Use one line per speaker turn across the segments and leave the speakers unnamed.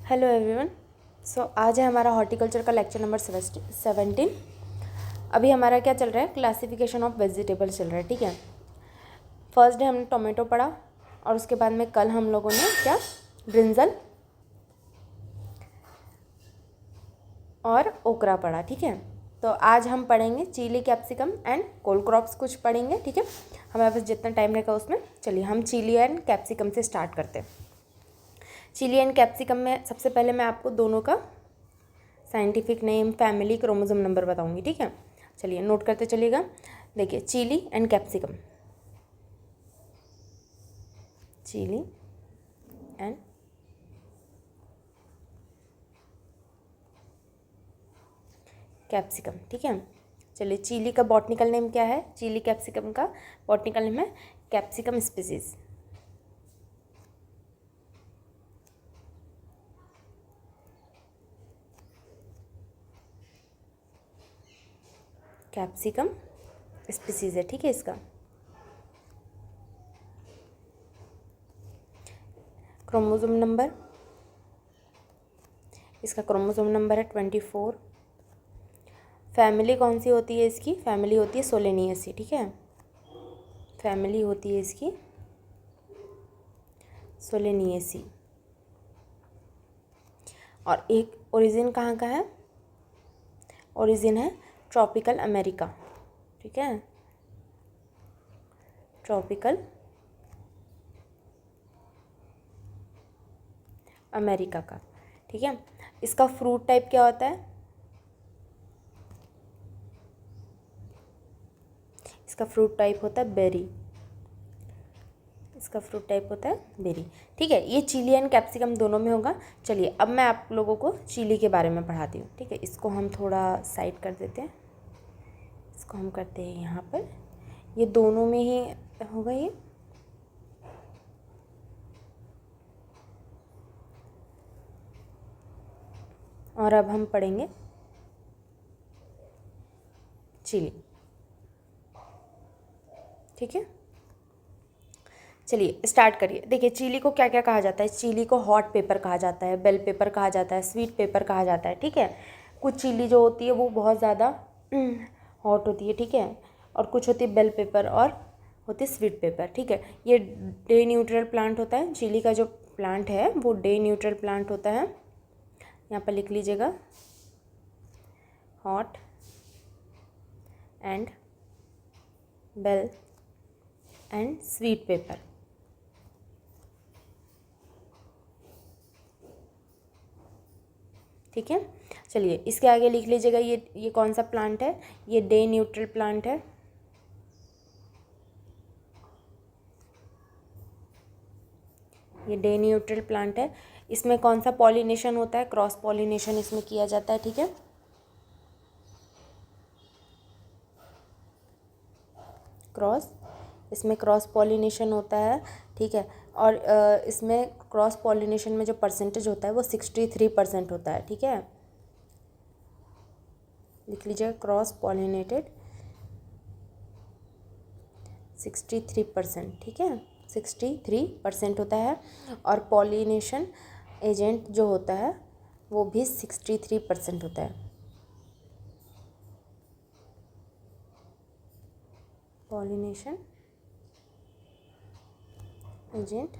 Hello everyone. आज है हमारा हॉर्टिकल्चर का लेक्चर नंबर 17। अभी हमारा क्या चल रहा है, क्लासिफिकेशन ऑफ वेजिटेबल चल रहा है। ठीक है, फर्स्ट डे हमने टोमेटो पढ़ा और उसके बाद में कल हम लोगों ने क्या ब्रिंजल और ओकरा पढ़ा। ठीक है, तो आज हम पढ़ेंगे chilli, capsicum and cold crops कुछ पढ़ेंगे। ठीक है, हमारे पास जितना टाइम रहेगा उसमें चलिए हम चिली एंड कैप्सिकम से स्टार्ट करते हैं। चिली एंड कैप्सिकम में सबसे पहले मैं आपको दोनों का scientific name, family, chromosome number बताऊंगी। ठीक है, चलिए नोट करते चलिएगा। देखिए, chilli and capsicum, chilli and capsicum. ठीक है, चलिए चिली का बॉटनिकल नेम क्या है, चिली कैप्सिकम का बॉटनिकल नेम है कैप्सिकम स्पीसीज। कैप्सिकम स्पीसीज है। ठीक है, इसका क्रोमोसोम नंबर, इसका क्रोमोसोम नंबर है 24। फैमिली कौन सी होती है इसकी, फैमिली होती है सोलेनियसी। ठीक है, फैमिली होती है इसकी सोलेनियसी। और एक ओरिजिन कहाँ का है, ओरिजिन है ट्रॉपिकल अमेरिका। ठीक है, ट्रॉपिकल अमेरिका का। ठीक है, इसका फ्रूट टाइप क्या होता है, इसका फ्रूट टाइप होता है बेरी, इसका फ्रूट टाइप होता है बेरी। ठीक है, ये चिली एंड कैप्सिकम दोनों में होगा। चलिए अब मैं आप लोगों को चिली के बारे में पढ़ाती हूँ। ठीक है, इसको हम थोड़ा साइड कर देते हैं, इसको हम करते हैं यहाँ पर, ये दोनों में ही होगा ये। और अब हम पढ़ेंगे चिली। ठीक है, चलिए स्टार्ट करिए। देखिए, चिली को क्या क्या कहा जाता है, चिली को हॉट पेपर कहा जाता है, बेल पेपर कहा जाता है, स्वीट पेपर कहा जाता है। ठीक है, कुछ चिली जो होती है वो बहुत ज़्यादा हॉट होती है। ठीक है, और कुछ होती है बेल पेपर और होती है स्वीट पेपर। ठीक है, ये डे न्यूट्रल प्लांट होता है, चिली का जो प्लांट है वो डे न्यूट्रल प्लांट होता है। यहाँ पर लिख लीजिएगा, hot and bell and sweet pepper. ठीक है, चलिए इसके आगे लिख लीजिएगा, ये कौन सा प्लांट है, ये डे न्यूट्रल प्लांट है। ये डे न्यूट्रल प्लांट है। इसमें कौन सा पॉलिनेशन होता है, क्रॉस पॉलिनेशन इसमें किया जाता है। ठीक है, इसमें क्रॉस पॉलिनेशन होता है। ठीक है, और इसमें क्रॉस पॉलिनेशन में जो परसेंटेज होता है वो 63% होता है। ठीक है, लिख लीजिए क्रॉस पॉलिनेटेड 63%। ठीक है, 63% होता है। और पॉलिनेशन एजेंट जो होता है वो भी 63% होता है। Pollination agent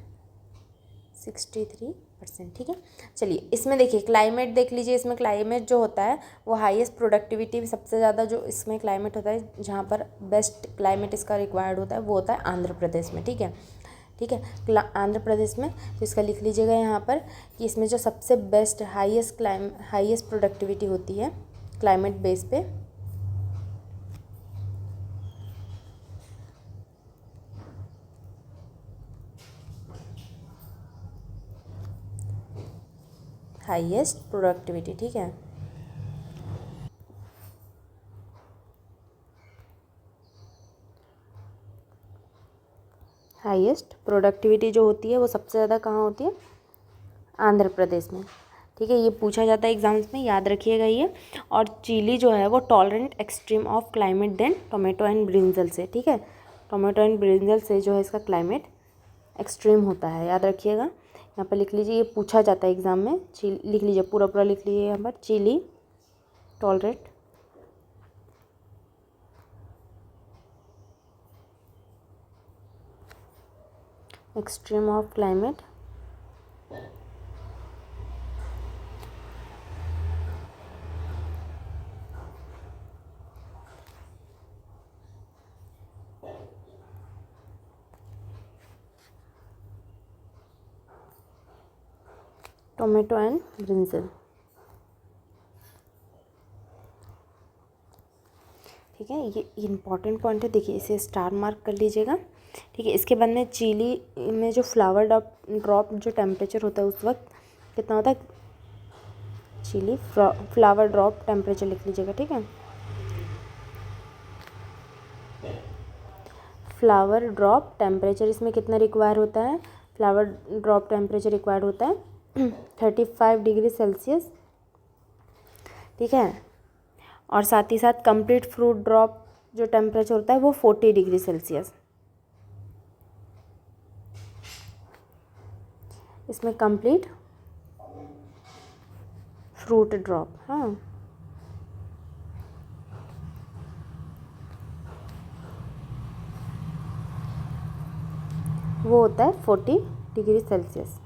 63%। ठीक है, चलिए इसमें देखिए क्लाइमेट देख लीजिए, इसमें क्लाइमेट जो होता है वो हाईएस्ट प्रोडक्टिविटी, सबसे ज़्यादा जो इसमें क्लाइमेट होता है, जहाँ पर बेस्ट क्लाइमेट इसका रिक्वायर्ड होता है वो होता है आंध्र प्रदेश में। ठीक है, ठीक है, आंध्र प्रदेश में। तो इसका लिख लीजिएगा यहाँ पर कि इसमें जो सबसे बेस्ट हाईएस्ट प्रोडक्टिविटी होती है क्लाइमेट बेस पे, हाईएस्ट प्रोडक्टिविटी। ठीक है, हाईएस्ट प्रोडक्टिविटी जो होती है वो सबसे ज़्यादा कहाँ होती है, आंध्र प्रदेश में। ठीक है, ये पूछा जाता है एग्जाम्स में, याद रखिएगा ये। और चिली जो है वो tolerant extreme of climate than tomato and brinjal से। ठीक है, टोमेटो एंड ब्रिंजल से जो है इसका क्लाइमेट एक्सट्रीम होता है, याद रखिएगा। यहाँ पर लिख लीजिए, ये पूछा जाता है एग्ज़ाम में। चिली लिख लीजिए, पूरा पूरा लिख लीजिए यहाँ पर, chilli tolerate extreme of climate tomato and brinjal. ठीक है, ये इंपॉर्टेंट पॉइंट है, देखिए इसे स्टार मार्क कर लीजिएगा। ठीक है, इसके बाद में चिली में जो फ्लावर ड्रॉप जो टेम्परेचर होता है उस वक्त कितना होता है, चिली फ्लावर ड्रॉप टेम्परेचर लिख लीजिएगा। ठीक है, फ्लावर ड्रॉप टेम्परेचर इसमें कितना रिक्वायर होता है, फ्लावर ड्रॉप टेम्परेचर रिक्वायर्ड होता है 35 डिग्री सेल्सियस। ठीक है, और साथ ही साथ कंप्लीट फ्रूट ड्रॉप जो टेम्परेचर होता है वो 40 डिग्री सेल्सियस। इसमें कंप्लीट फ्रूट ड्रॉप, हाँ, वो होता है 40 डिग्री सेल्सियस।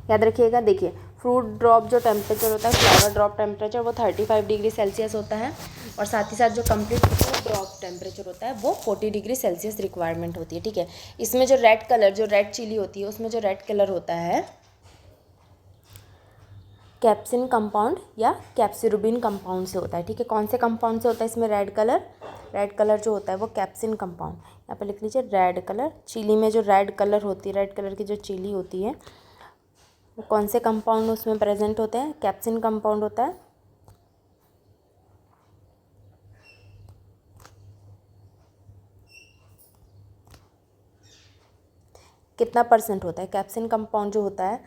याद रखिएगा, देखिए फ्रूट ड्रॉप जो टेम्परेचर होता है, फ्लावर ड्रॉप टेम्परेचर वो 35 डिग्री सेल्सियस होता है, और साथ ही साथ जो कंप्लीट फ्रूट ड्रॉप टेम्परेचर होता है वो 40 डिग्री सेल्सियस रिक्वायरमेंट होती है। ठीक है, इसमें जो रेड कलर, जो रेड चिली होती है उसमें जो रेड कलर होता है कैप्सिन कंपाउंड या कैप्सिरुबिन कंपाउंड से होता है। ठीक है, कौन से कंपाउंड से होता है इसमें रेड कलर जो होता है वो कैप्सिन कंपाउंड, यहाँ पे लिख लीजिए रेड कलर। चिली में जो रेड कलर होती है, रेड कलर की जो चिली होती है वो कौन से कंपाउंड उसमें प्रेजेंट होते हैं, कैप्सिन कंपाउंड होता है। कितना परसेंट होता है, कैप्सिन कंपाउंड जो होता है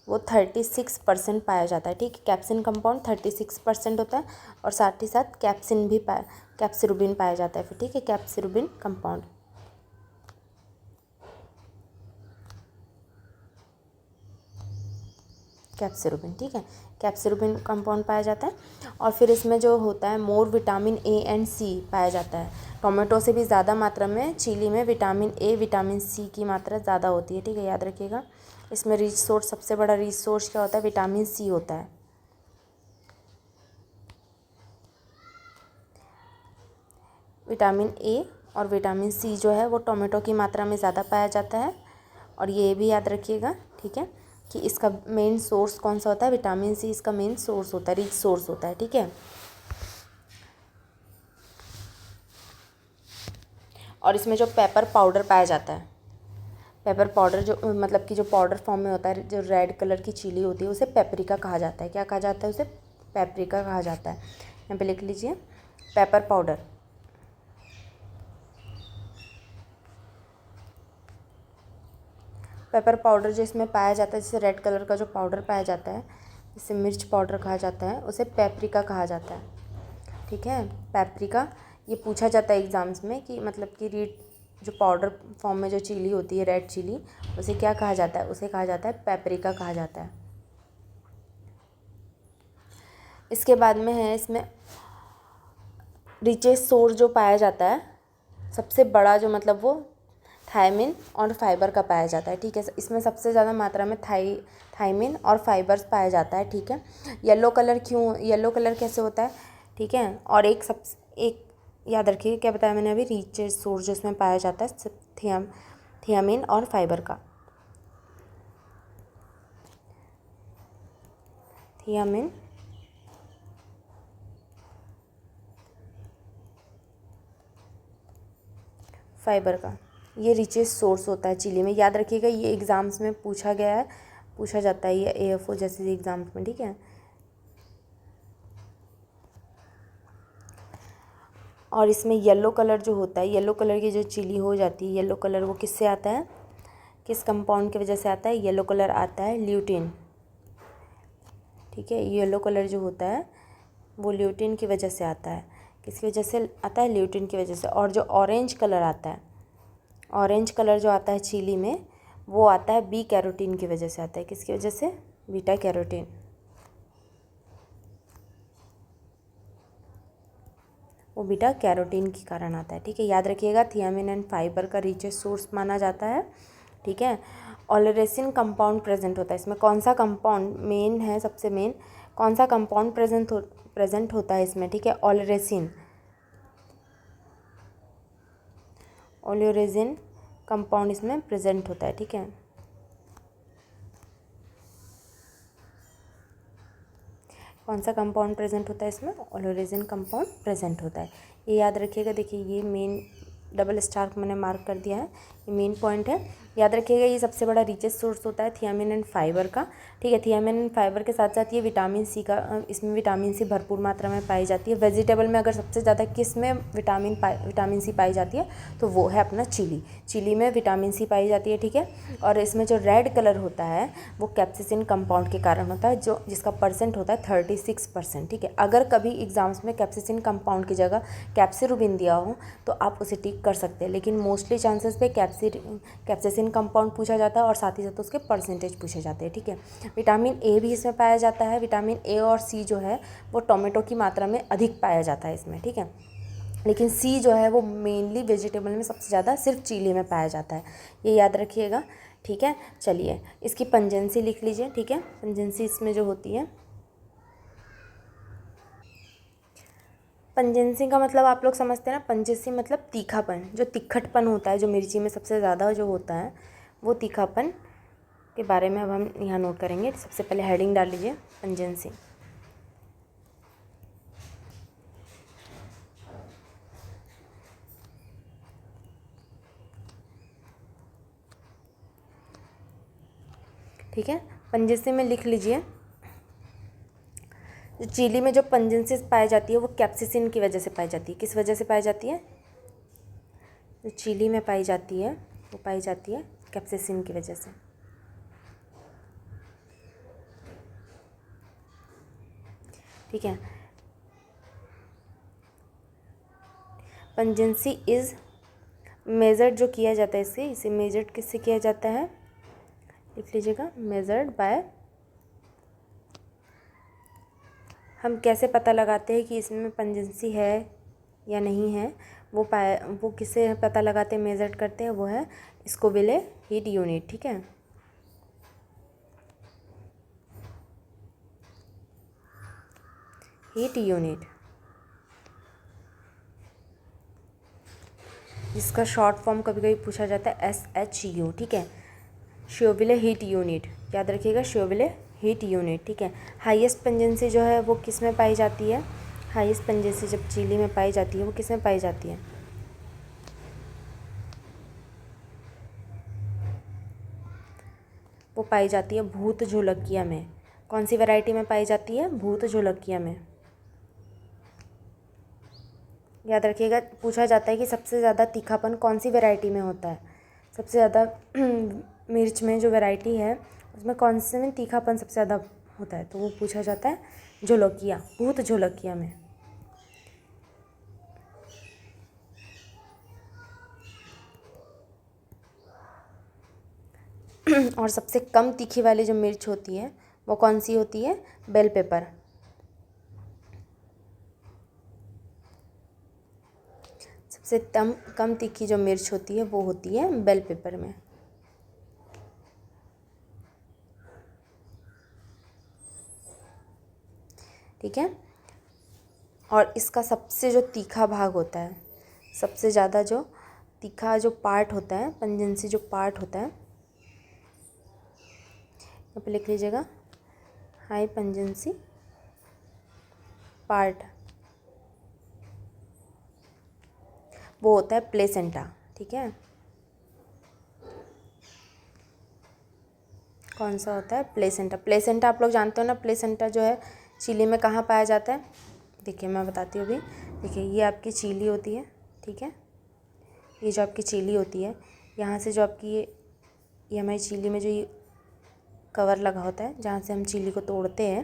वो 36% पाया जाता है। ठीक है, कैप्सिन कंपाउंड 36% होता है, और साथ ही साथ कैप्सिरुबिन पाया जाता है फिर। ठीक है, कैप्सिरुबिन कंपाउंड, कैप्सिरुबिन। ठीक है, कैप्सिरुबिन कंपाउंड पाया जाता है, और फिर इसमें जो होता है मोर विटामिन ए एंड सी पाया जाता है। टोमेटो से भी ज़्यादा मात्रा में चिली में विटामिन ए, विटामिन सी की मात्रा ज़्यादा होती है। ठीक है, याद रखिएगा, इसमें रिच सोर्स, सबसे बड़ा रिच सोर्स क्या होता है, विटामिन सी होता है। विटामिन ए और विटामिन सी जो है वो टोमेटो की मात्रा में ज़्यादा पाया जाता है, और ये भी याद रखिएगा। ठीक है, कि इसका मेन सोर्स कौन सा होता है, विटामिन सी इसका मेन सोर्स होता है, रिच सोर्स होता है। ठीक है, और इसमें जो पेपर पाउडर पाया जाता है, पेपर पाउडर जो मतलब कि जो पाउडर फॉर्म में होता है, जो रेड कलर की चिली होती है उसे पेपरिका कहा जाता है। क्या कहा जाता है उसे, पेपरिका कहा जाता है। यहाँ पे लिख लीजिए पेपर पाउडर। पेपर पाउडर जो इसमें पाया जाता है, जैसे रेड कलर का जो पाउडर पाया जाता है, जिसे मिर्च पाउडर कहा जाता है, उसे पेपरिका कहा जाता है। ठीक है, पेपरिका, ये पूछा जाता है एग्ज़ाम्स में कि मतलब कि रेड जो पाउडर फॉर्म में जो चिली होती है, रेड चिली, उसे क्या कहा जाता है, उसे कहा जाता है पेपरिका कहा जाता है। इसके बाद में है इसमें रिचेस्ट सोर्स जो पाया जाता है, सबसे बड़ा जो मतलब वो थायमिन और फाइबर का पाया जाता है। ठीक है, इसमें सबसे ज़्यादा मात्रा में थायमिन और फाइबर्स पाया जाता है। ठीक है, येलो कलर क्यों, येलो कलर कैसे होता है। ठीक है, और एक याद रखिए, क्या बताया मैंने अभी, रिचेस्ट सोर्स जो इसमें पाया जाता है थियामिन और फाइबर का, थियामिन फाइबर का, ये रिचेस्ट सोर्स होता है चिली में। याद रखिएगा, ये एग्ज़ाम्स में पूछा जाता है, ये AFO जैसे एग्ज़ाम्स में। ठीक है, और इसमें येलो कलर जो होता है, येलो कलर की जो चिली हो जाती है, येलो कलर वो किससे आता है, किस कंपाउंड की वजह से आता है, येलो कलर आता है ल्यूटिन। ठीक है, येलो कलर जो होता है वो ल्यूटिन की वजह से आता है। किसकी वजह से आता है, ल्यूटिन की वजह से। और जो ऑरेंज कलर आता है, ऑरेंज कलर जो आता है चिली में, वो आता है बी कैरोटीन की वजह से आता है। किसकी वजह से? Beta carotene. वो बीटा कैरोटीन के कारण आता है, ठीक है। याद रखिएगा, थियामिन एंड फाइबर का रिचेस्ट सोर्स माना जाता है, ठीक है। ओलेरेसिन कंपाउंड प्रेजेंट होता है इसमें। कौन सा कंपाउंड मेन है? सबसे मेन कौन सा कंपाउंड प्रेजेंट होता है इसमें, ठीक है? ओलेरेसिन कंपाउंड इसमें प्रेजेंट होता है, ठीक है। कौन सा कंपाउंड प्रेजेंट होता है इसमें? ओलेरेसिन कंपाउंड प्रेजेंट होता है। ये याद रखिएगा। देखिए ये मेन डबल स्टार मैंने मार्क कर दिया है, ये मेन पॉइंट है। याद रखिएगा ये सबसे बड़ा रिचेस्ट सोर्स होता है थियामिन एंड फाइबर का, ठीक है। थियामिन एंड फाइबर के साथ साथ ये विटामिन सी का, इसमें विटामिन सी भरपूर मात्रा में पाई जाती है। वेजिटेबल में अगर सबसे ज़्यादा किस में विटामिन सी पाई जाती है तो वो है अपना चिली में विटामिन सी पाई जाती है, ठीक है। और इसमें जो रेड कलर होता है वो कैप्सिसिन कंपाउंड के कारण होता है, जो जिसका परसेंट होता है 36%, ठीक है। अगर कभी एग्जाम्स में कैप्सिसिन कंपाउंड की जगह कैप्सिरुबिन दिया हो तो आप उसे टिक कर सकते हैं, लेकिन मोस्टली चांसेस पे कैप्सिसिन कंपाउंड पूछा जाता है और साथ ही साथ उसके परसेंटेज पूछे जाते हैं, ठीक है। विटामिन ए भी इसमें पाया जाता है। विटामिन ए और सी जो है वो टोमेटो की मात्रा में अधिक पाया जाता है इसमें, ठीक है। लेकिन सी जो है वो मेनली वेजिटेबल में सबसे ज़्यादा सिर्फ चिली में पाया जाता है, ये याद रखिएगा, ठीक है। चलिए इसकी पंजेंसी लिख लीजिए, ठीक है। पंजेंसी इसमें जो होती है, पंजेंसी का मतलब आप लोग समझते हैं ना, पंजेंसी मतलब तीखापन, जो तिखटपन होता है, जो मिर्ची में सबसे ज़्यादा जो होता है वो तीखापन के बारे में अब हम यहाँ नोट करेंगे। सबसे पहले हेडिंग डाल लीजिए पंजेंसी। ठीक है, पंजेंसी में लिख लीजिए, जो चिली में जो पंजेंसी पाई जाती है वो कैप्सिसिन की वजह से पाई जाती है। किस वजह से पाई जाती है? जो चिली में पाई जाती है वो पाई जाती है कैप्सिसिन की वजह से, ठीक है। पंजेंसी इज़ मेजर्ड, जो किया जाता है इसे मेजर्ड किससे किया जाता है? लिख लीजिएगा, मेजर्ड बाय, हम कैसे पता लगाते हैं कि इसमें पंजेंसी है या नहीं है? वो किससे पता लगाते हैं, मेजर करते हैं? वो है स्कोविले हीट यूनिट, ठीक है। हीट यूनिट, जिसका शॉर्ट फॉर्म कभी कभी पूछा जाता है SHU, ठीक है। स्कोविले हीट यूनिट, याद रखिएगा, स्कोविले हीट यूनिट, ठीक है। हाईएस्ट पंजेंसी जो है वो किस में पाई जाती है? हाईएस्ट पंजेंसी जब चिली में पाई जाती है वो किस में पाई जाती है? वो पाई जाती है भूत जोलकिया में। कौन सी वैरायटी में पाई जाती है? भूत जोलकिया में। याद रखिएगा, पूछा जाता है कि सबसे ज़्यादा तीखापन कौन सी वैरायटी में होता है? सबसे ज़्यादा मिर्च में जो वैरायटी है उसमें कौन से में तीखापन सबसे ज़्यादा होता है? तो वो पूछा जाता है जोलकिया, भूत जोलकिया में। और सबसे कम तीखी वाली जो मिर्च होती है वो कौन सी होती है? Bell pepper. सबसे कम तीखी जो मिर्च होती है वो होती है बेल पेपर में, ठीक है। और इसका सबसे जो तीखा भाग होता है, सबसे ज़्यादा जो तीखा जो पार्ट होता है, पंजेंसी जो पार्ट होता है, यहाँ पे लिख लीजिएगा, हाई पंजेंसी पार्ट, वो होता है प्लेसेंटा, ठीक है। कौन सा होता है? प्लेसेंटा। प्लेसेंटा आप लोग जानते हो ना, प्लेसेंटा जो है चिली में कहाँ पाया जाता है? देखिए मैं बताती हूँ अभी। देखिए ये आपकी चिली होती है, ठीक है। ये जो आपकी चिली होती है, यहाँ से जो आपकी ये हमारी चिली में जो ये कवर लगा होता है जहाँ से हम चिली को तोड़ते हैं,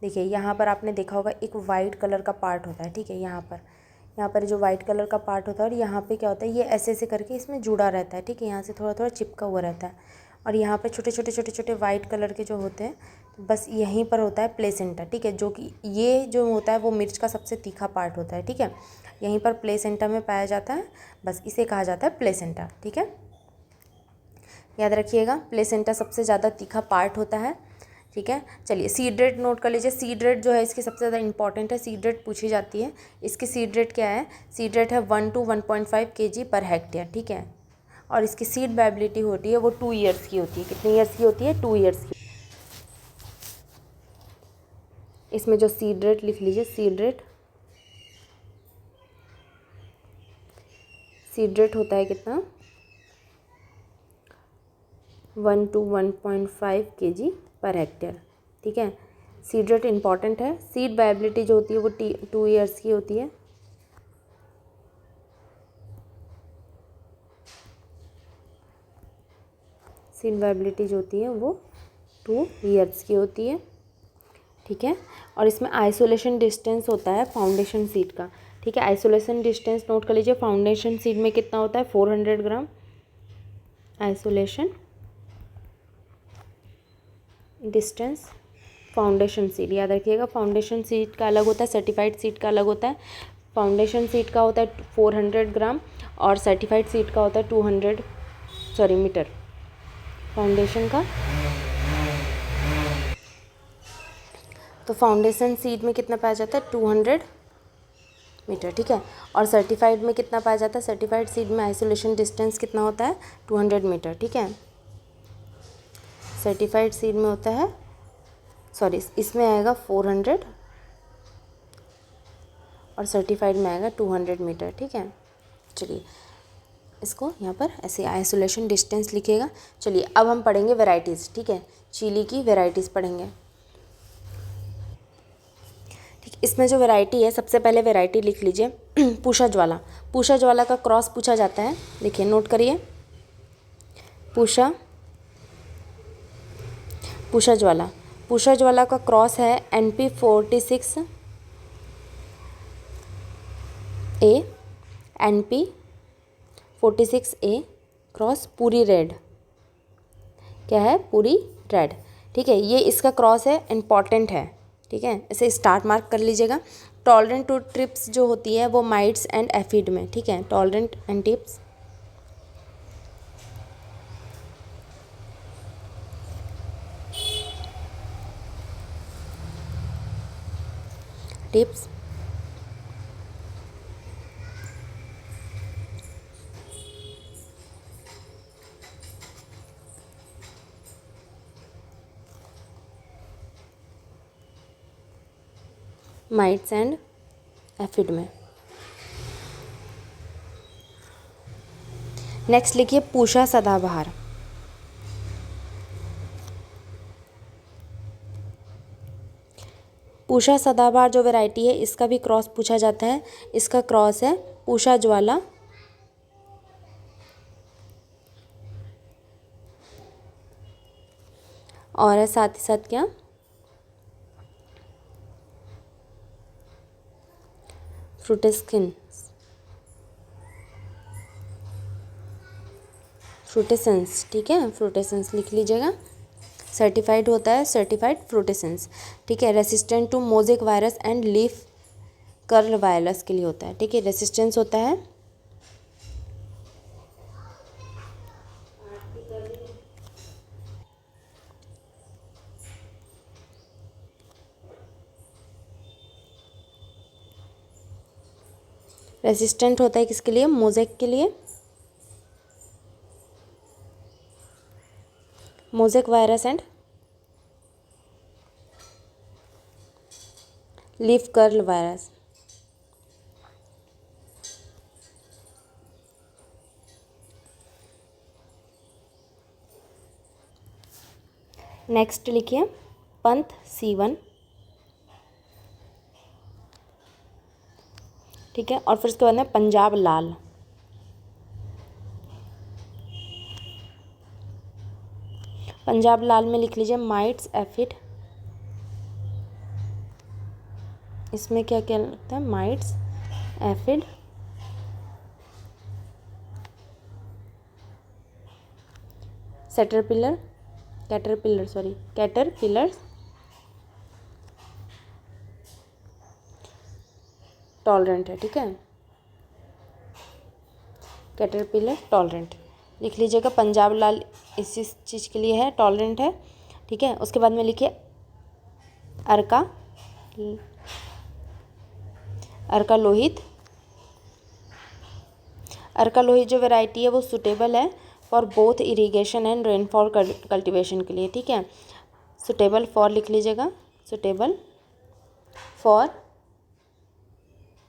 देखिए यहाँ पर आपने देखा होगा एक वाइट कलर का पार्ट होता है, ठीक है। यहाँ पर जो वाइट कलर का पार्ट होता है और यहाँ पे क्या होता है, ये ऐसे ऐसे करके इसमें जुड़ा रहता है, ठीक है। यहाँ से थोड़ा थोड़ा चिपका हुआ रहता है और यहाँ पे छोटे छोटे छोटे छोटे वाइट कलर के जो होते हैं, बस यहीं पर होता है प्लेसेंटा, ठीक है, जो कि ये जो होता है वो मिर्च का सबसे तीखा पार्ट होता है, ठीक है, यहीं पर प्लेसेंटा में पाया जाता है, बस इसे कहा जाता है प्लेसेंटा, ठीक है, याद रखिएगा, प्लेसेंटा सबसे ज़्यादा तीखा पार्ट होता है, ठीक है। चलिए सीड रेट नोट कर लीजिए, सीड रेट जो है इसकी सबसे ज़्यादा इंपॉर्टेंट है, सीड रेट पूछी जाती है, इसकी सीड रेट क्या है, सीड रेट है 1 to 1.5 kg पर हेक्टेयर, ठीक है, और इसकी सीड वायबिलिटी होती है वो 2 ईयर्स की होती है, कितने ईयर्स की होती है, 2 ईयर्स की। इसमें जो सीड रेट लिख लीजिए, सीड रेट होता है कितना, 1 to 1.5 kg पर हेक्टेयर, ठीक है, सीड रेट इंपॉर्टेंट है। सीड वायबिलिटी जो होती है वो 2 ईयर्स की होती है, सीड वायबिलिटी जो होती है वो 2 ईयर्स की होती है, ठीक है। और इसमें आइसोलेशन डिस्टेंस होता है फाउंडेशन सीड का, ठीक है, आइसोलेशन डिस्टेंस नोट कर लीजिए, फाउंडेशन सीड में कितना होता है, 400 ग्राम आइसोलेशन डिस्टेंस फाउंडेशन सीड, याद रखिएगा, फाउंडेशन सीड का अलग होता है, सर्टिफाइड सीड का अलग होता है। फाउंडेशन सीड का होता है 400 ग्राम और सर्टिफाइड सीड का होता है 200 मीटर फाउंडेशन का। तो फाउंडेशन सीड में कितना पाया जाता है, 200 मीटर, ठीक है, और सर्टिफाइड में कितना पाया जाता है, सर्टिफाइड सीड में आइसोलेशन डिस्टेंस कितना होता है, 200 मीटर, ठीक है, सर्टिफाइड सीड में होता है, सॉरी इसमें आएगा 400 और सर्टिफाइड में आएगा 200 मीटर, ठीक है। चलिए इसको यहाँ पर ऐसे आइसोलेशन डिस्टेंस लिखिएगा। चलिए अब हम पढ़ेंगे वेराइटीज़, ठीक है, चिली की वेराइटीज़ पढ़ेंगे, ठीक। इसमें जो वैरायटी है, सबसे पहले वैरायटी लिख लीजिए पूषा ज्वाला, पूषा ज्वाला का क्रॉस पूछा जाता है, देखिए नोट करिए, पूषा ज्वाला का क्रॉस है NP46A, NP46A क्रॉस पूरी रेड, क्या है, पूरी रेड, ठीक है, ये इसका क्रॉस है, इम्पॉर्टेंट है, ठीक है, इसे स्टार्ट मार्क कर लीजिएगा। टॉलरेंट टू ट्रिप्स जो होती है वो माइट्स एंड एफिड में, ठीक है, tolerant and tips, mites and aphid में। नेक्स्ट लिखिए पूषा सदाबहार, पूषा सदाबहार जो वैरायटी है इसका भी क्रॉस पूछा जाता है, इसका क्रॉस है पूषा ज्वाला और साथ ही साथ क्या, फ्रूटेसेंस, ठीक है, फ्रूटेसेंस लिख लीजिएगा, सर्टिफाइड होता है, सर्टिफाइड फ्रूटेसेंस, ठीक है, resistant to mosaic virus and leaf curl virus के लिए होता है, ठीक है, रेसिस्टेंस होता है, रेसिस्टेंट होता है किसके लिए, मोज़ेक के लिए, mosaic virus and leaf curl virus. Next लिखिए पंथ C1, ठीक है, और फिर उसके बाद में पंजाब लाल, पंजाब लाल में लिख लीजिए माइट्स एफिड, इसमें क्या क्या लगता है, माइट्स एफिड, कैटरपिलर टॉलरेंट है, ठीक है, कैटरपिलर टॉलरेंट लिख लीजिएगा। पंजाब लाल इसी चीज़ के लिए है, टॉलरेंट है, ठीक है। उसके बाद में लिखिए अर्का लोहित जो वैरायटी है वो सुटेबल है for both irrigation and rainfall cultivation के लिए, ठीक है। सुटेबल फॉर लिख लीजिएगा, suitable for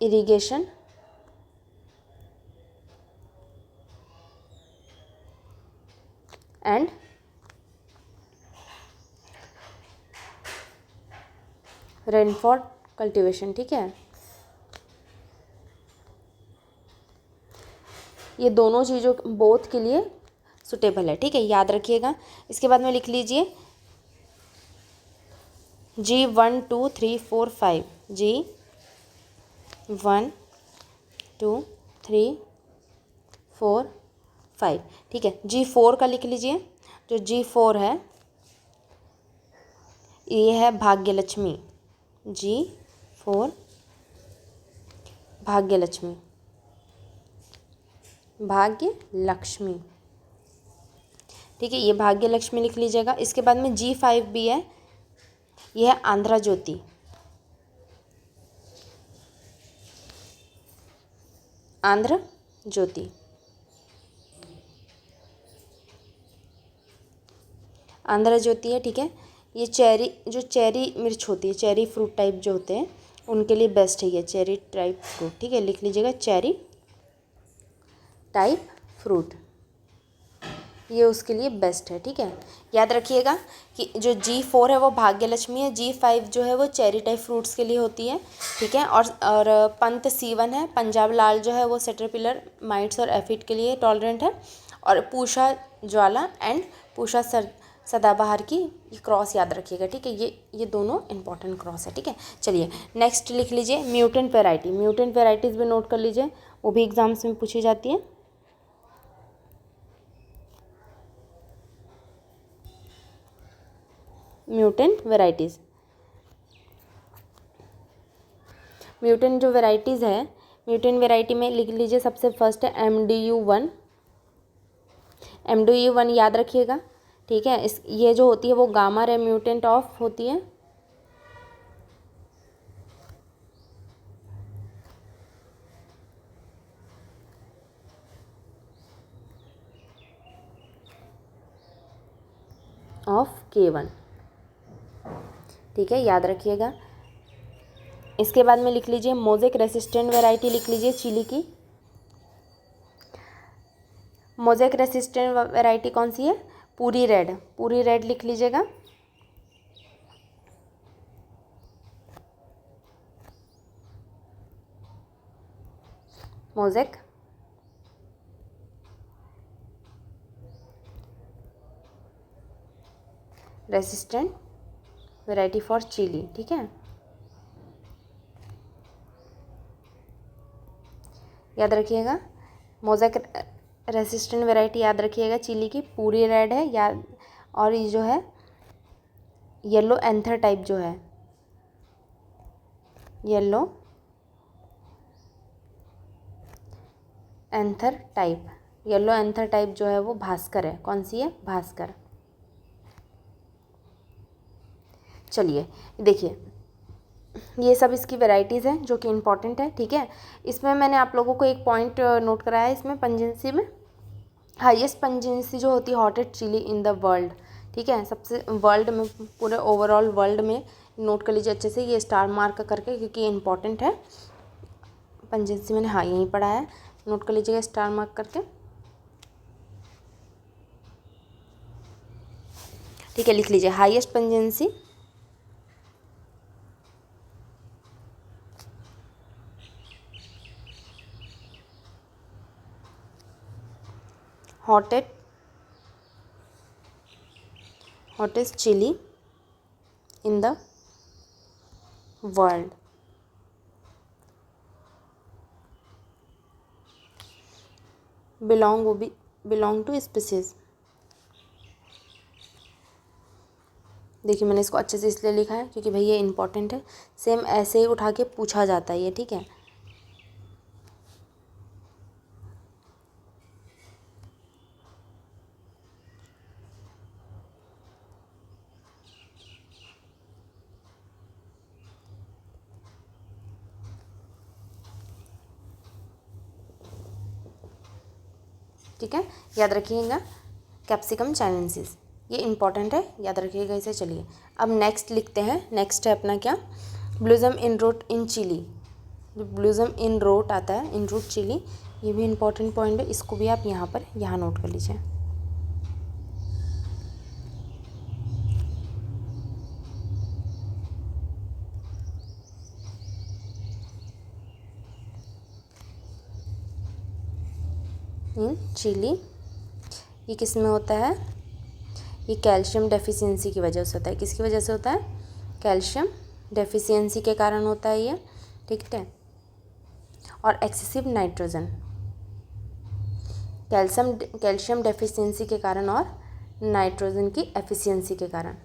irrigation and rainfall cultivation, ठीक है। ये दोनों चीज़ों बोथ के लिए सुटेबल है, ठीक है, याद रखिएगा। इसके बाद में लिख लीजिए G1 2 3 4 5, G1 2 3 4 5, ठीक है। G4 का लिख लीजिए, जो G4 है ये है भाग्यलक्ष्मी, G4 भाग्यलक्ष्मी, ठीक है, ये भाग्यलक्ष्मी लिख लीजिएगा। इसके बाद में G5 भी है, ये है आंध्रा ज्योति, आंध्र ज्योति, आंध्रा ज्योति है, ठीक है। ये चेरी मिर्च होती है, चेरी फ्रूट टाइप जो होते हैं उनके लिए बेस्ट है ये चेरी टाइप फ्रूट, ठीक है, लिख लीजिएगा चेरी टाइप फ्रूट, ये उसके लिए बेस्ट है, ठीक है। याद रखिएगा कि जो G4 है वो भाग्यलक्ष्मी है, G5 जो है वो चेरी टाइप फ्रूट्स के लिए होती है, ठीक है। और पंत C1 है, पंजाब लाल जो है वो सेटरपिलर माइट्स और एफिड के लिए टॉलरेंट है, और पूषा ज्वाला एंड पूषा सदाबहार की क्रॉस याद रखिएगा, ठीक है। ये दोनों इंपॉर्टेंट क्रॉस है, ठीक है। चलिए नेक्स्ट लिख लीजिए म्यूटेंट वैरायटी, म्यूटेंट वैरायटीज़ भी नोट कर लीजिए, वो भी एग्जाम्स में पूछी जाती है। म्यूटेंट जो वैरायटीज़ है, म्यूटेंट वैरायटी में लिख लीजिए सबसे फर्स्ट है MDU1, MDU1 याद रखिएगा, ठीक है। ये जो होती है वो गामा रे म्यूटेंट ऑफ होती है, ऑफ K1, ठीक है, याद रखिएगा। इसके बाद में लिख लीजिए मोजेक रेसिस्टेंट वैरायटी लिख लीजिए चिली की। मोजेक रेसिस्टेंट वैरायटी कौन सी है? पूरी रेड लिख लीजिएगा। Mosaic resistant variety for chilli, ठीक है, याद रखिएगा। मोजेक रेसिस्टेंट वैरायटी याद रखिएगा चिली की, पूरी रेड है याद। और ये जो है येलो एंथर टाइप जो है, येलो एंथर टाइप जो है वो भास्कर है। कौन सी है? भास्कर। चलिए देखिए, ये सब इसकी वैरायटीज़ हैं जो कि इम्पॉर्टेंट है, ठीक है। इसमें मैंने आप लोगों को एक पॉइंट नोट कराया है, इसमें पंजेंसी में हाईएस्ट पंजेंसी जो होती है हॉटेड चिली इन द वर्ल्ड, ठीक है, सबसे वर्ल्ड में, पूरे ओवरऑल वर्ल्ड में नोट कर लीजिए अच्छे से, ये स्टार मार्क करके, क्योंकि ये इंपॉर्टेंट है। पंजेंसी मैंने हाँ यहीं पढ़ा है, नोट कर लीजिएगा स्टार मार्क करके, ठीक है। लिख लीजिए highest pungency hottest chili in the world, belong to species, देखिए मैंने इसको अच्छे से इसलिए लिखा है क्योंकि भाई ये इंपॉर्टेंट है, सेम ऐसे ही उठा के पूछा जाता है ये, ठीक है। ठीक है, याद रखिएगा कैप्सिकम चाइनेंसिस, ये इंपॉर्टेंट है, याद रखिएगा इसे। चलिए अब नेक्स्ट लिखते हैं। नेक्स्ट है अपना क्या, ब्लूजम इन रूट इन चिली। जो ब्लूजम इन रूट आता है, इन रूट चिली, ये भी इंपॉर्टेंट पॉइंट है, इसको भी आप यहाँ नोट कर लीजिए। इन चिली, ये किस में होता है, ये कैल्शियम डेफिशिएंसी की वजह से होता है। किसकी वजह से होता है, कैल्शियम डेफिशिएंसी के कारण होता है ये, ठीक है। और एक्सेसिव नाइट्रोजन, कैल्शियम डेफिशिएंसी के कारण और नाइट्रोजन की एफिशिएंसी के कारण,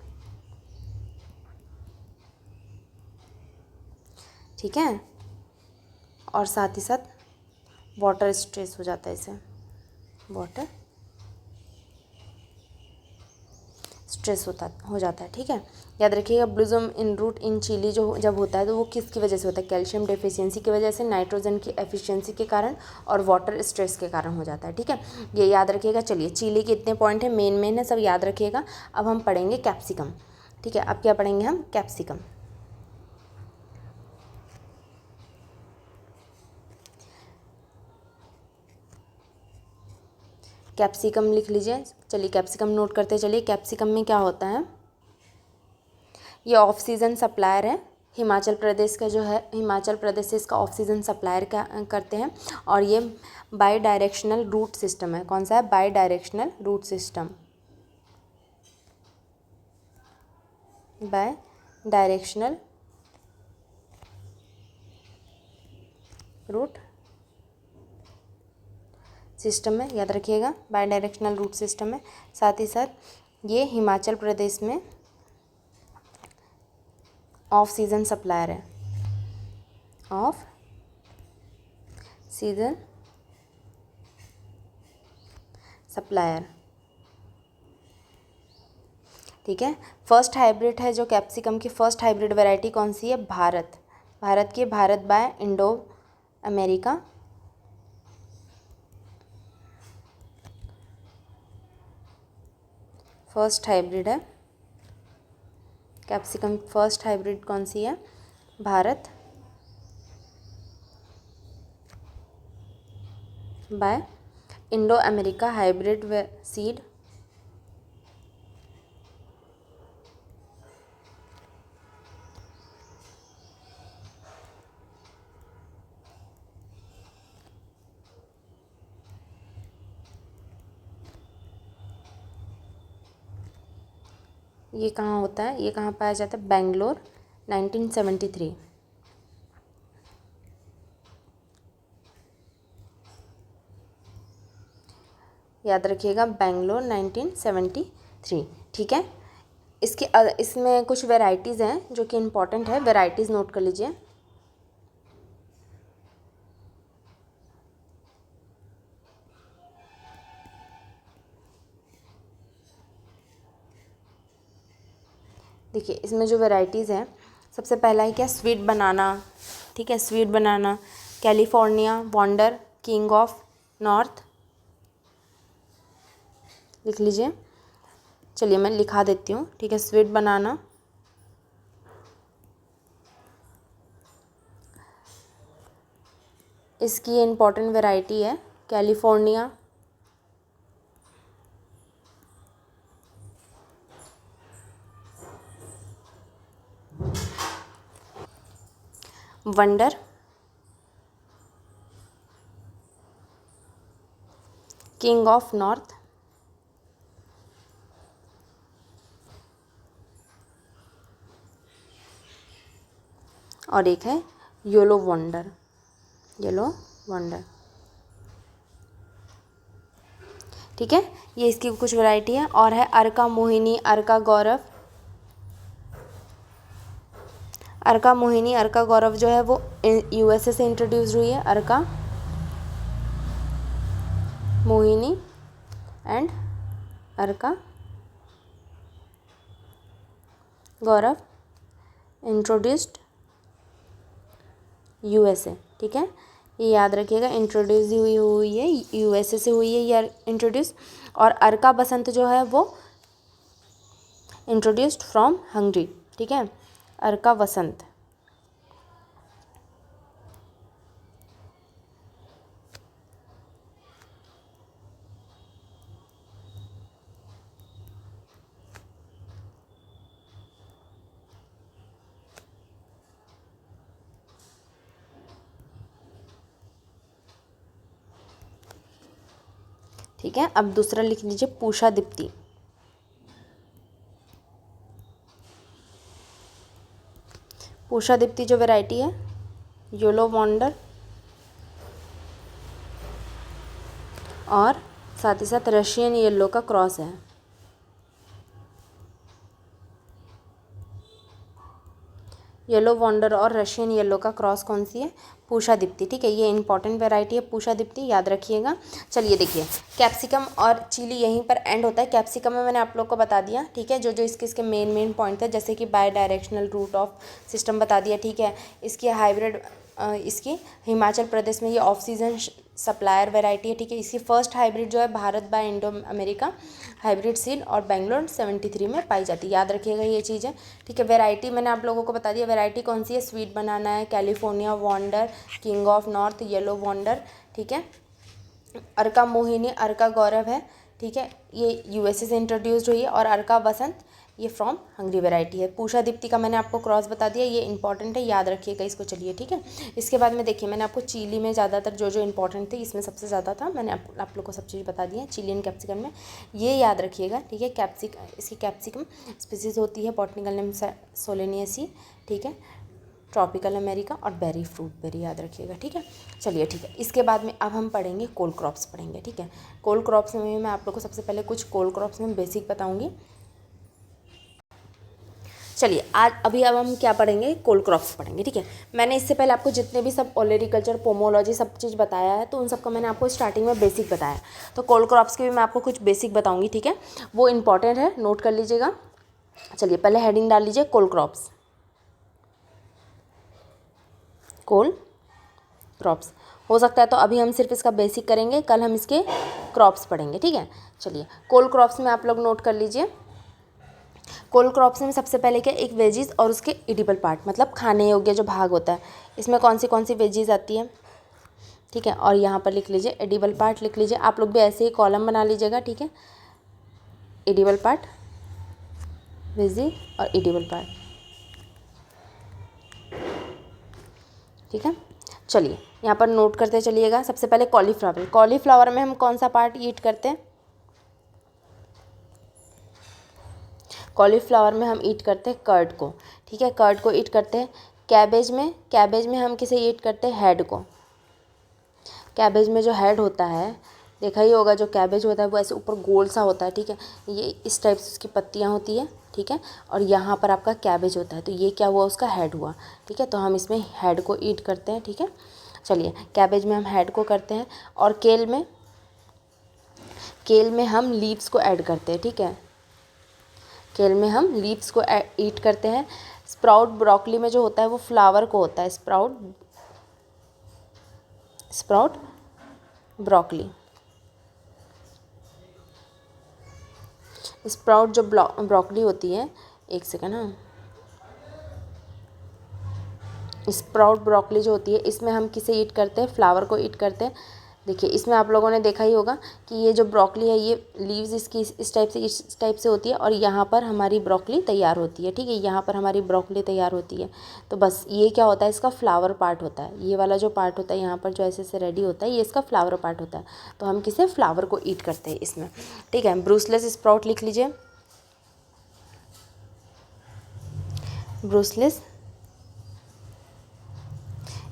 ठीक है। और साथ ही साथ वाटर स्ट्रेस हो जाता है इसे, वाटर स्ट्रेस हो जाता है, ठीक है। याद रखिएगा ब्लूजम इन रूट इन चिली जो जब होता है तो वो किसकी वजह से होता है, कैल्शियम डेफिशिएंसी की वजह से, नाइट्रोजन की एफिशिएंसी के कारण और वाटर स्ट्रेस के कारण हो जाता है, ठीक है। ये याद रखिएगा। चलिए चिली के इतने पॉइंट हैं, मेन है, सब याद रखिएगा। अब हम पढ़ेंगे कैप्सिकम, ठीक है। अब क्या पढ़ेंगे हम, कैप्सिकम। कैप्सिकम लिख लीजिए। चलिए कैप्सिकम नोट करते चलिए। कैप्सिकम में क्या होता है, ये ऑफ सीज़न सप्लायर है। हिमाचल प्रदेश का जो है, हिमाचल प्रदेश से इसका ऑफ सीज़न सप्लायर करते हैं। और ये बाई डायरेक्शनल रूट सिस्टम है। कौन सा है, bidirectional root system, bidirectional root system है, याद रखिएगा, बाई डायरेक्शनल रूट सिस्टम है। साथ ही साथ ये हिमाचल प्रदेश में ऑफ सीज़न सप्लायर है, ऑफ सीज़न सप्लायर, ठीक है। फर्स्ट हाइब्रिड है जो कैप्सिकम की फर्स्ट हाइब्रिड वैरायटी कौन सी है, भारत की, Bharat by Indo American, first hybrid है कैप्सिकम। फर्स्ट हाइब्रिड कौन सी है, Bharat by Indo American hybrid seed, ये कहाँ होता है, ये कहाँ पाया जाता है, बेंगलोर, 1973। याद रखिएगा बेंगलोर 1973, ठीक है। इसमें कुछ वेराइटीज़ हैं जो कि इम्पोर्टेंट है, वेराइटीज़ नोट कर लीजिए। देखिए इसमें जो वेराइटीज़ हैं, सबसे पहला है क्या, स्वीट बनाना, ठीक है, sweet banana, California wonder, king of north, लिख लीजिए। चलिए मैं लिखा देती हूँ, ठीक है। स्वीट बनाना, इसकी इम्पोर्टेंट वैरायटी है California wonder, king of north, और एक है येलो वंडर, येलो वंडर, ठीक है। ये इसकी कुछ वैरायटी है। और है अर्का मोहिनी, अर्का गौरव, अर्का मोहिनी, अर्का गौरव जो है वो यूएसए से इंट्रोड्यूस हुई है। Arka Mohini and Arka Gaurav introduced USA, ठीक है, ये याद रखिएगा। इंट्रोड्यूस हुई है यूएसए से हुई है ये इंट्रोड्यूस। और अर्का बसंत जो है वो इंट्रोड्यूस्ड फ्रॉम हंगरी, ठीक है, अर्का वसंत। ठीक है, अब दूसरा लिख लीजिए पूषा दीप्ति। पूषा दीप्ति जो वैरायटी है येलो वंडर और साथ ही साथ रशियन येलो का क्रॉस है। येलो वंडर और रशियन येलो का क्रॉस कौन सी है? पूषा दीप्ति, ठीक है, ये इंपॉर्टेंट वैरायटी है पूषा दीप्ति, याद रखिएगा। चलिए देखिए, कैप्सिकम और चिली यहीं पर एंड होता है। कैप्सिकम में मैंने आप लोग को बता दिया, ठीक है, जो जो इसके मेन पॉइंट थे, जैसे कि bidirectional root of system बता दिया, ठीक है। इसकी हाइब्रिड इसकी हिमाचल प्रदेश में ये ऑफ सीजन सप्लायर वैरायटी है, ठीक है। इसकी फर्स्ट हाइब्रिड जो है Bharat by Indo American hybrid seed और बेंगलोर 73 में पाई जाती है, याद रखिएगा ये चीज़ है, ठीक है। वैरायटी मैंने आप लोगों को बता दिया, वैरायटी कौन सी है? स्वीट बनाना है, California wonder, king of north, yellow wonder, ठीक है। अर्का मोहिनी, अर्का गौरव है, ठीक है, ये यूएसए से इंट्रोड्यूस्ड हुई है। और अर्का वसंत ये फ्रॉम हंगरी वैरायटी है। पूषा दीप्ति का मैंने आपको क्रॉस बता दिया, ये इंपॉर्टेंट है, याद रखिएगा इसको। चलिए ठीक है, इसके बाद में देखिए, मैंने आपको चिली में ज़्यादातर जो जो इंपॉर्टेंट थे, इसमें सबसे ज़्यादा था, मैंने आप लोग को सब चीज़ बता दी है। चिली एंड कैप्सिकम में ये याद रखिएगा, ठीक है। इसकी कैप्सिकम स्पीसीज होती है, बॉटनिकल नेम सोलेनियसी, ठीक है, ट्रॉपिकल अमेरिका और बेरी फ्रूट बेरी, याद रखिएगा, ठीक है। चलिए ठीक है, इसके बाद में अब हम पढ़ेंगे कोल क्रॉप्स पढ़ेंगे, ठीक है। कोल क्रॉप्स में मैं आप लोग को सबसे पहले कुछ कोल क्रॉप्स में बेसिक बताऊंगी। चलिए अब हम क्या पढ़ेंगे? कोल क्रॉप्स पढ़ेंगे, ठीक है। मैंने इससे पहले आपको जितने भी सब ओलेरिकल्चर, पोमोलॉजी सब चीज़ बताया है, तो उन सबका मैंने आपको स्टार्टिंग में बेसिक बताया। तो कोल क्रॉप्स के भी मैं आपको कुछ बेसिक बताऊंगी, ठीक है, वो इंपॉर्टेंट है, नोट कर लीजिएगा। चलिए पहले हेडिंग डाल लीजिए कोल क्रॉप्स। कोल क्रॉप्स हो सकता है तो अभी हम सिर्फ इसका बेसिक करेंगे, कल हम इसके क्रॉप्स पढ़ेंगे, ठीक है। चलिए कोल क्रॉप्स में आप लोग नोट कर लीजिए। कोल क्रॉप्स में सबसे पहले क्या, एक वेजीज और उसके एडिबल पार्ट, मतलब खाने योग्य जो भाग होता है, इसमें कौन सी वेजीज आती है, ठीक है। और यहाँ पर लिख लीजिए एडिबल पार्ट, लिख लीजिए आप लोग भी ऐसे ही कॉलम बना लीजिएगा, ठीक है। एडिबल पार्ट, वेजी और एडिबल पार्ट, ठीक है। चलिए यहाँ पर नोट करते चलिएगा। सबसे पहले कॉलीफ्लावर, कॉलीफ्लावर में हम कौन सा पार्ट ईट करते हैं? कॉलीफ्लावर में हम ईट करते हैं कर्ड को, ठीक है, कर्ड को ईट करते हैं। कैबेज में हम किसे ईट करते हैं? हेड को। कैबेज में जो हेड होता है, देखा ही होगा, जो कैबेज होता है वो ऐसे ऊपर गोल सा होता है, ठीक है, ये इस टाइप से उसकी पत्तियाँ होती है, ठीक है। और यहाँ पर आपका कैबेज होता है, तो ये क्या हुआ? उसका हेड हुआ, ठीक है। तो हम इसमें हेड को ईट करते हैं, ठीक है। चलिए कैबेज में हम हेड को करते हैं। और केल में हम लीव्स को ऐड करते हैं, ठीक है, केल में हम लीव्स को ईट करते हैं। स्प्राउट ब्रोकली में जो होता है वो फ्लावर को होता है, स्प्राउट ब्रोकली, स्प्राउट जो ब्रोकली होती है, एक सेकंड, हाँ, स्प्राउट ब्रोकली जो होती है, इसमें हम किसे ईट करते हैं? फ्लावर को ईट करते हैं। देखिए इसमें आप लोगों ने देखा ही होगा कि ये जो ब्रोकली है, ये लीव्स इसकी इस टाइप से होती है, और यहाँ पर हमारी ब्रोकली तैयार होती है, ठीक है, यहाँ पर हमारी ब्रोकली तैयार होती है। तो बस ये क्या होता है? इसका फ्लावर पार्ट होता है, ये वाला जो पार्ट होता है यहाँ पर जो ऐसे ऐसे रेडी होता है, ये इसका फ्लावर पार्ट होता है। तो हम किसे? फ्लावर को ईट करते हैं इसमें, ठीक है। ब्रूसलेस स्प्राउट लिख लीजिए, ब्रूसलेस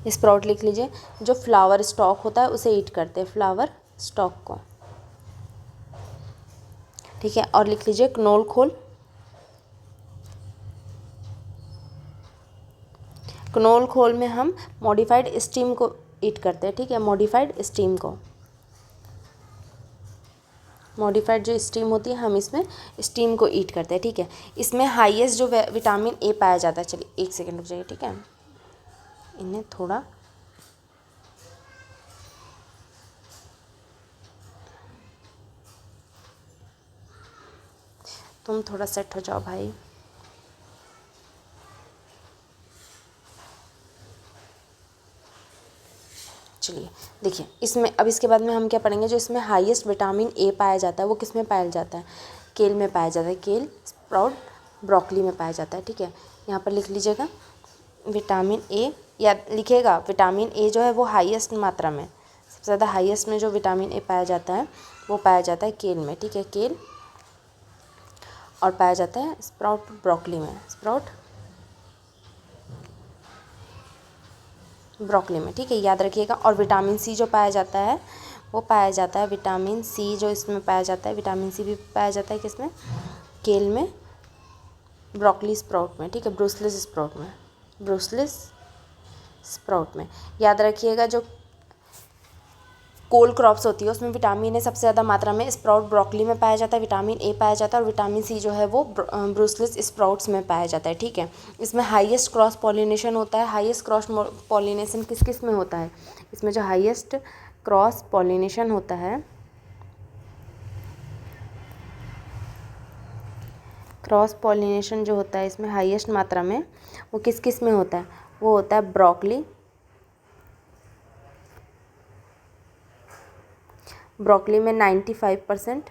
स्प्राउट लिख लीजिए। जो फ्लावर स्टॉक होता है उसे ईट करते हैं, फ्लावर स्टॉक को, ठीक है। और लिख लीजिए क्नोल खोल, क्नोल खोल में हम मॉडिफाइड स्टीम को ईट करते हैं, ठीक है, मॉडिफाइड स्टीम को, मॉडिफाइड जो स्टीम होती है हम इसमें स्टीम को ईट करते हैं, ठीक है। इसमें हाईएस्ट जो विटामिन ए पाया जाता है, चलिए 1 सेकेंड रुक जाइए, ठीक है, इन्हें थोड़ा तुम थोड़ा सेट हो जाओ भाई। चलिए देखिए, इसमें अब इसके बाद में हम क्या पढ़ेंगे, जो इसमें हाईएस्ट विटामिन ए पाया जाता है वो किस में पाया जाता है, केल में पाया जाता है, केल, स्प्राउट, ब्रोकली में पाया जाता है, ठीक है। यहाँ पर लिख लीजिएगा विटामिन ए, या लिखिएगा विटामिन ए जो है वो हाईएस्ट मात्रा में, सबसे ज़्यादा हाईएस्ट में जो विटामिन ए पाया जाता है वो पाया जाता है केल में, ठीक है, केल, और पाया जाता है स्प्राउट, ब्रोकली में, स्प्राउट, ब्रोकली में, ठीक है, याद रखिएगा। और विटामिन सी जो पाया जाता है वो पाया जाता है, विटामिन सी जो इसमें पाया जाता है, विटामिन सी भी पाया जाता है किसमें, केल में, ब्रोकली स्प्राउट में, ठीक है, ब्रूसलेस स्प्राउट में, ब्रूसलेस स्प्राउट में। याद रखिएगा जो कोल क्रॉप्स होती है उसमें विटामिन ए सबसे ज़्यादा मात्रा में स्प्राउट, ब्रोकली में पाया जाता है, विटामिन ए पाया जाता है, और विटामिन सी जो है वो ब्रूसलेस स्प्राउट्स में पाया जाता है, ठीक है। इसमें हाईएस्ट क्रॉस पॉलिनेशन होता है, हाईएस्ट क्रॉस पॉलिनेशन किस किस में होता है, इसमें जो हाईएस्ट क्रॉस पॉलिनेशन होता है, क्रॉस पॉलिनेशन जो होता है इसमें हाईएस्ट मात्रा में वो किस किस में होता है, वो होता है ब्रोकली, ब्रोकली में 95%,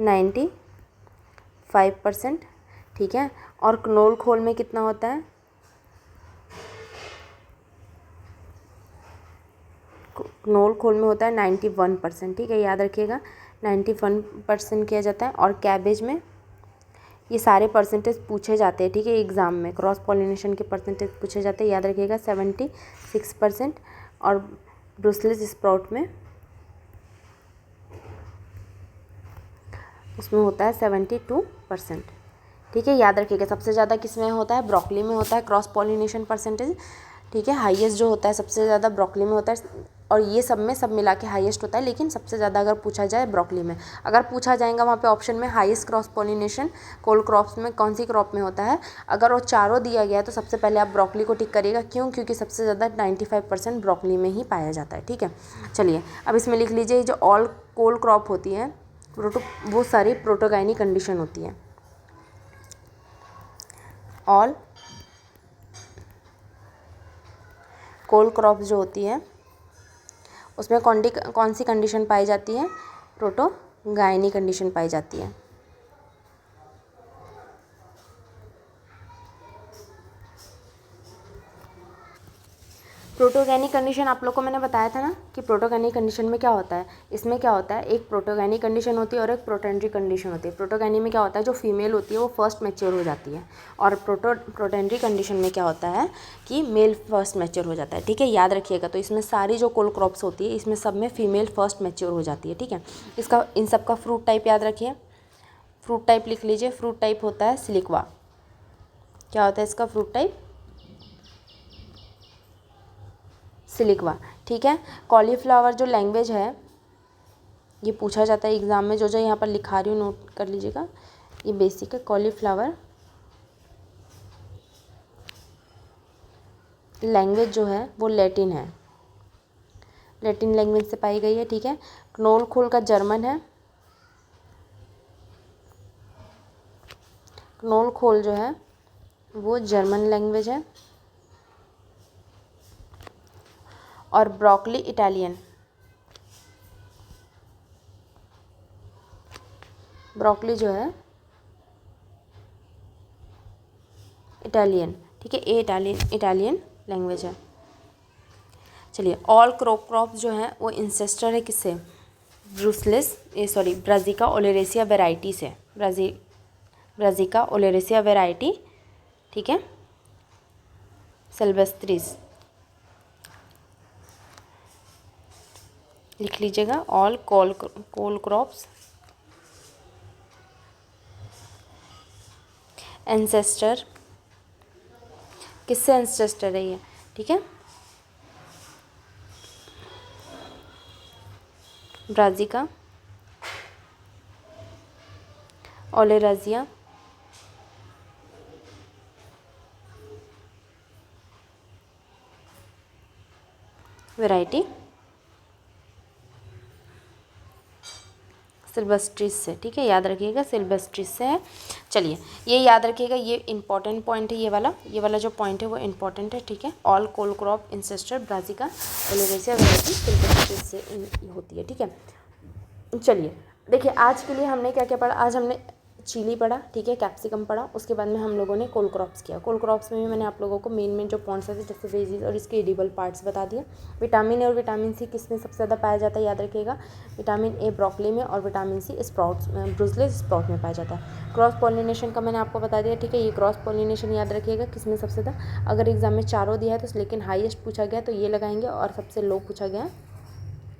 95%, ठीक है। और क्नोल खोल में कितना होता है, क्नोल खोल में होता है 91%, ठीक है, याद रखिएगा 91% किया जाता है। और कैबेज में ये सारे परसेंटेज पूछे जाते हैं, ठीक है, एग्ज़ाम में क्रॉस पॉलिनेशन के परसेंटेज पूछे जाते हैं, याद रखिएगा 76%। और ब्रूसलेस स्प्राउट में उसमें होता है 72%, ठीक है, याद रखिएगा। सबसे ज़्यादा किस में होता है, ब्रोकली में होता है क्रॉस पॉलिनेशन परसेंटेज, ठीक है, हाईएस्ट जो होता है सबसे ज़्यादा ब्रोकली में होता है, और ये सब में सब मिला के हाईएस्ट होता है, लेकिन सबसे ज़्यादा अगर पूछा जाए ब्रोकली में, अगर पूछा जाएगा वहाँ पे ऑप्शन में हाईएस्ट क्रॉस पॉलिनेशन कोल क्रॉप्स में कौन सी क्रॉप में होता है, अगर वो चारों दिया गया है तो सबसे पहले आप ब्रोकली को टिक करिएगा, क्यों, क्योंकि सबसे ज़्यादा 95% ब्रोकली में ही पाया जाता है, ठीक है। चलिए अब इसमें लिख लीजिए जो ऑल कोल क्रॉप होती है वो सारी प्रोटोगाइनी कंडीशन होती है, ऑल कोल क्रॉप जो होती है उसमें कौन सी कंडीशन पाई जाती है, प्रोटोगाइनी कंडीशन पाई जाती है। प्रोटोगैनिक कंडीशन आप लोग को मैंने बताया था ना कि प्रोटोगैनिक कंडीशन में क्या होता है, इसमें क्या होता है, एक प्रोटोगैनिक कंडीशन होती है और एक प्रोटेंड्री कंडीशन होती है। प्रोटोगैनिक में क्या होता है, जो फीमेल होती है वो फर्स्ट मैच्योर हो जाती है, और प्रोटेंड्री कंडीशन में क्या होता है कि मेल फर्स्ट मैच्योर हो जाता है, ठीक है, याद रखिएगा। तो इसमें सारी जो कोल क्रॉप्स होती है इसमें सब में फीमेल फर्स्ट मैच्योर हो जाती है, ठीक है। इसका इन सब का फ्रूट टाइप याद रखिए, फ्रूट टाइप लिख लीजिए, फ्रूट टाइप होता है सिलिक्वा। क्या होता है इसका फ्रूट टाइप, सिलिक्वा, ठीक है। कॉलीफ्लावर जो लैंग्वेज है ये पूछा जाता है एग्ज़ाम में, जो जो यहाँ पर लिखा रही हूँ नोट कर लीजिएगा, ये बेसिक है। कॉलीफ्लावर लैंग्वेज जो है वो लैटिन है, लैटिन लैंग्वेज से पाई गई है, ठीक है। क्नोल खोल का जर्मन है, क्नोल खोल जो है वो जर्मन लैंग्वेज है। और ब्रोकली इटालियन, ब्रोकली जो है इटालियन, ठीक है, ये इटालियन लैंग्वेज है। चलिए ऑल क्रॉप जो है वो इंसेस्टर है किससे, ब्राज़िका ओलेरेसिया वेराइटी से, ब्राज़िका ओलेरेसिया वेराइटी, ठीक है, सिल्वेस्ट्रिस लिख लीजिएगा। ऑल कोल क्रॉप्स एंसेस्टर, किससे एंसेस्टर है ये, ठीक है। ब्राज़िका, ओलेराजिया, वैरायटी सिल्वेस्ट्रिस से, ठीक है, याद रखिएगा सिल्वेस्ट्रिस से है। चलिए ये याद रखिएगा, ये इंपॉर्टेंट पॉइंट है, ये वाला जो पॉइंट है वो इंपॉर्टेंट है, ठीक है। ऑल कोल क्रॉप इंसेस्टर ब्राज़िका ओलेराजिया वैरायटी सिल्वेस्ट्रिस से होती है, ठीक है। चलिए देखिए आज के लिए हमने क्या क्या पढ़ा, आज हमने चिली पढ़ा, ठीक है, कैप्सिकम पढ़ा, उसके बाद में हम लोगों ने कोल क्रॉप्स किया। कोल क्रॉप्स में भी मैंने आप लोगों को मेन जो पॉइंट्स थे जैसे वेजीज और इसके एडिबल पार्ट्स बता दिए। विटामिन ए और विटामिन सी किस में सबसे ज़्यादा पाया जाता है, याद रखिएगा, विटामिन ए ब्रोकली में और विटामिन सी स्प्राउट्स ब्रुसलेस स्प्राउट में पाया जाता है। क्रॉस पॉलिनेशन का मैंने आपको बता दिया, ठीक है, ये क्रॉस पॉलिनेशन याद रखिएगा किस में सबसे ज़्यादा, अगर एग्जाम में चारों दिया है तो लेकिन हाईएस्ट पूछा गया तो ये लगाएंगे, और सबसे लो पूछा गया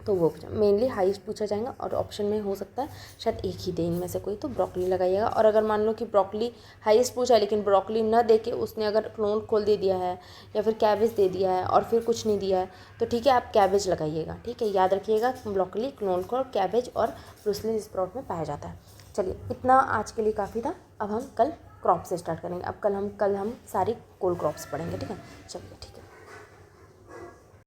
तो वो मेनली हाईएस्ट पूछा जाएगा, और ऑप्शन में हो सकता है शायद एक ही दे इनमें से कोई, तो ब्रोकली लगाइएगा। और अगर मान लो कि ब्रोकली हाईएस्ट पूछा है लेकिन ब्रोकली न दे के उसने अगर क्लोन खोल दे दिया है या फिर कैबेज दे दिया है और फिर कुछ नहीं दिया है तो ठीक है आप कैबेज लगाइएगा, ठीक है, याद रखिएगा ब्रोकली, क्लोन खोल, कैबेज और ब्रुसलेस स्प्राउट में पाया जाता है। चलिए इतना आज के लिए काफ़ी था, अब हम कल क्रॉप से स्टार्ट करेंगे। अब कल हम सारी कोल क्रॉप्स पढ़ेंगे, ठीक है। चलिए ठीक है।